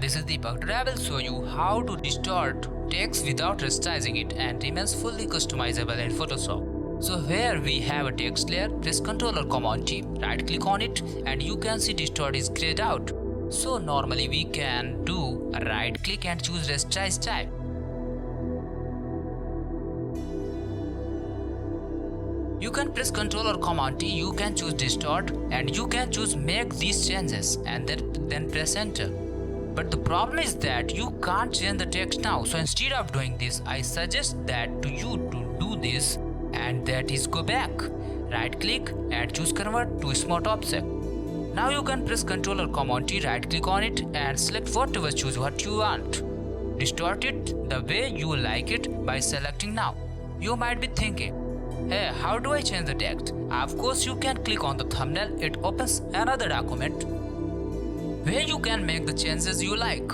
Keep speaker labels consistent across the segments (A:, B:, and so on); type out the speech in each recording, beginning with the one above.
A: this is Deepak. Today I will show you how to distort text without rasterizing it and remains fully customizable in Photoshop. So here we have a text layer, press Ctrl or Command T, right click on it and you can see distort is grayed out. So normally we can do a right click and choose rasterize type. You can press Ctrl or Command T, you can choose distort and you can choose make these changes and then press enter. But the problem is that you can't change the text now, so instead of doing this I suggest that to you to do this, and that is go back, right click and choose convert to smart object. Now you can press Ctrl or Command T, right click on it and select whatever, choose what you want. Distort it the way you like it by selecting now. You might be thinking, hey, how do I change the text? Of course you can click on the thumbnail, it opens another document where you can make the changes you like.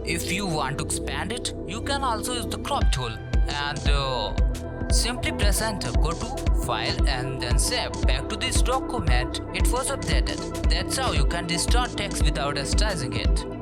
A: If you want to expand it, you can also use the crop tool and simply press enter, go to file and then save. Back to this document, it was updated. That's how you can distort text without rasterizing it.